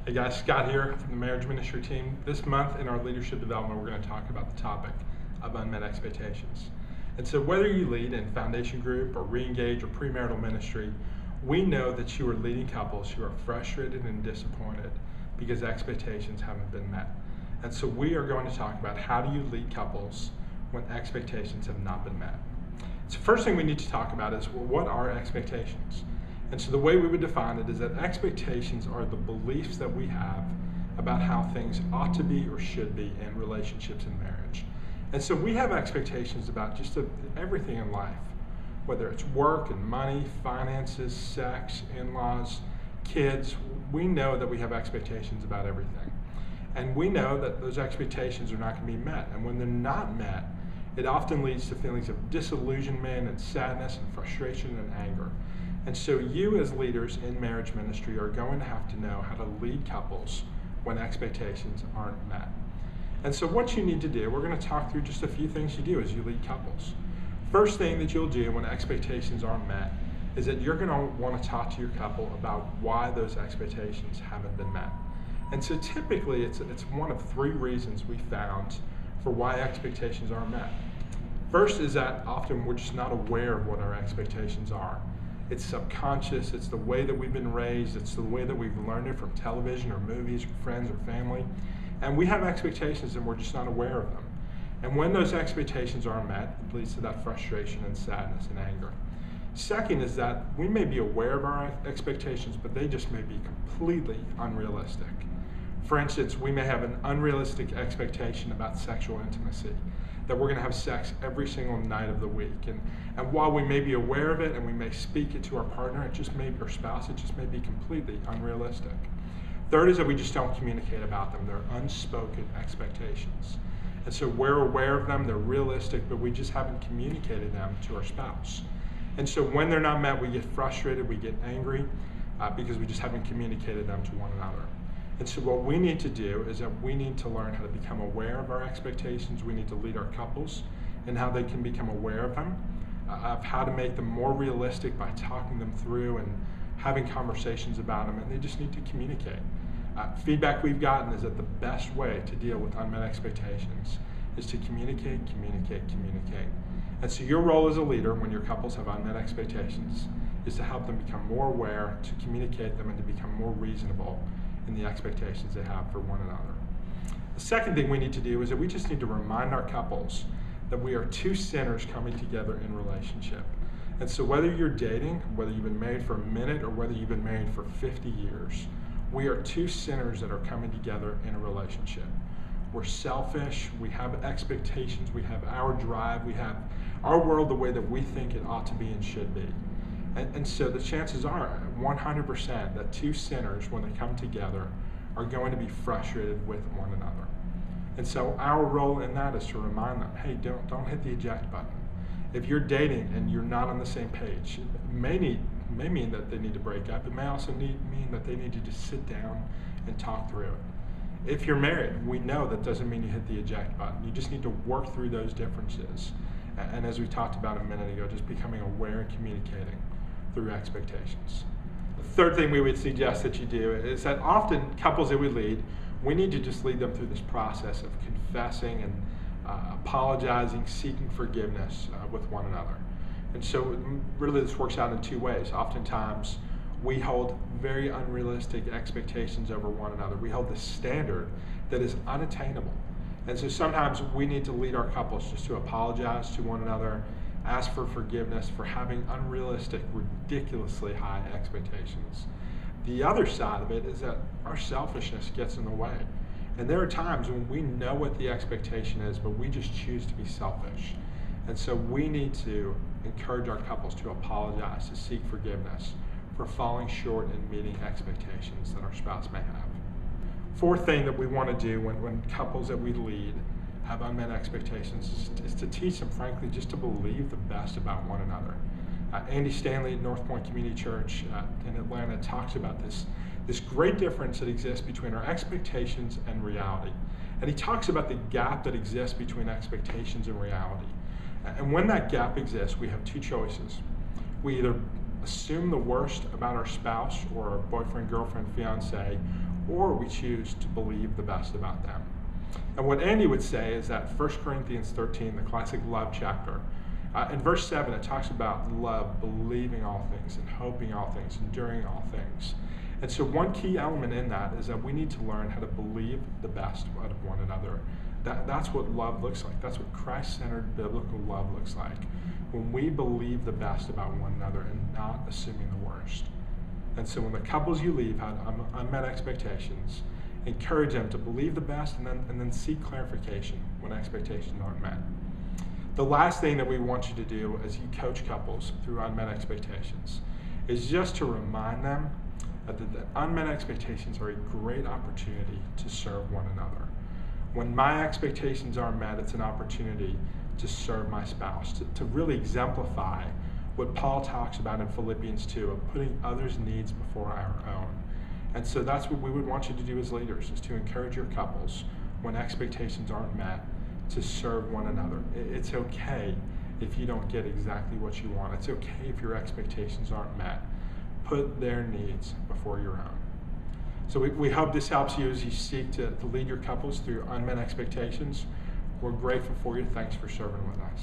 Hey guys, Scott here from the Marriage Ministry team. This month in our leadership development, we're going to talk about the topic of unmet expectations. And so whether you lead in foundation group or re-engage or premarital ministry, we know that you are leading couples who are frustrated and disappointed because expectations haven't been met. And so we are going to talk about how do you lead couples when expectations have not been met. So first thing we need to talk about is, well, what are expectations? And so the way we would define it is that expectations are the beliefs that we have about how things ought to be or should be in relationships and marriage. And so we have expectations about just everything in life, whether it's work and money, finances, sex, in-laws, kids. We know that we have expectations about everything. And we know that those expectations are not going to be met. And when they're not met, it often leads to feelings of disillusionment and sadness and frustration and anger. And so you as leaders in marriage ministry are going to have to know how to lead couples when expectations aren't met. And so what you need to do, we're going to talk through just a few things you do as you lead couples. First thing that you'll do when expectations aren't met is that you're going to want to talk to your couple about why those expectations haven't been met. And so typically it's one of three reasons we found for why expectations aren't met. First is that often we're just not aware of what our expectations are. It's subconscious, it's the way that we've been raised, it's the way that we've learned it from television or movies or friends or family. And we have expectations and we're just not aware of them. And when those expectations aren't met, it leads to that frustration and sadness and anger. Second is that we may be aware of our expectations, but they just may be completely unrealistic. For instance, we may have an unrealistic expectation about sexual intimacy, that we're going to have sex every single night of the week. And while we may be aware of it and we may speak it to our partner, it just may be our spouse, it just may be completely unrealistic. Third is that we just don't communicate about them. They're unspoken expectations. And so we're aware of them, they're realistic, but we just haven't communicated them to our spouse. And so when they're not met, we get frustrated, we get angry, because we just haven't communicated them to one another. And so what we need to do is that we need to learn how to become aware of our expectations. We need to lead our couples in how they can become aware of them, of how to make them more realistic by talking them through and having conversations about them, and they just need to communicate. Feedback we've gotten is that the best way to deal with unmet expectations is to communicate. And so your role as a leader when your couples have unmet expectations is to help them become more aware, to communicate them, and to become more reasonable in the expectations they have for one another. The second thing we need to do is that we just need to remind our couples that we are two sinners coming together in relationship. And so whether you're dating, whether you've been married for a minute, or whether you've been married for 50 years, we are two sinners that are coming together in a relationship. We're selfish, we have expectations, we have our drive, we have our world the way that we think it ought to be and should be. And so the chances are 100% that two sinners, when they come together, are going to be frustrated with one another. And so our role in that is to remind them, hey, don't hit the eject button. If you're dating and you're not on the same page, it may mean that they need to break up. It may also mean that they need to just sit down and talk through it. If you're married, we know that doesn't mean you hit the eject button. You just need to work through those differences. And as we talked about a minute ago, just becoming aware and communicating through expectations. The third thing we would suggest that you do is that often couples that we lead, we need to just lead them through this process of confessing and apologizing, seeking forgiveness with one another. And so really this works out in two ways. Oftentimes we hold very unrealistic expectations over one another. We hold this standard that is unattainable. And so sometimes we need to lead our couples just to apologize to one another, ask for forgiveness for having unrealistic, ridiculously high expectations. The other side of it is that our selfishness gets in the way. And there are times when we know what the expectation is, but we just choose to be selfish. And so we need to encourage our couples to apologize, to seek forgiveness for falling short in meeting expectations that our spouse may have. Fourth thing that we want to do when couples that we lead have unmet expectations is to teach them, frankly, just to believe the best about one another. Andy Stanley at North Point Community Church in Atlanta talks about this great difference that exists between our expectations and reality. And he talks about the gap that exists between expectations and reality. And when that gap exists, we have two choices. We either assume the worst about our spouse or our boyfriend, girlfriend, fiance, or we choose to believe the best about them. And what Andy would say is that 1 Corinthians 13, the classic love chapter, in verse 7, it talks about love, believing all things, and hoping all things, enduring all things. And so one key element in that is that we need to learn how to believe the best out of one another. That's what love looks like. That's what Christ-centered biblical love looks like. When we believe the best about one another and not assuming the worst. And so when the couples you leave had unmet expectations, encourage them to believe the best and then seek clarification when expectations aren't met. The last thing that we want you to do as you coach couples through unmet expectations is just to remind them that the unmet expectations are a great opportunity to serve one another. When my expectations aren't met, it's an opportunity to serve my spouse, to really exemplify what Paul talks about in Philippians 2 of putting others' needs before our own. And so that's what we would want you to do as leaders, is to encourage your couples when expectations aren't met to serve one another. It's okay if you don't get exactly what you want. It's okay if your expectations aren't met. Put their needs before your own. So we hope this helps you as you seek to lead your couples through unmet expectations. We're grateful for you. Thanks for serving with us.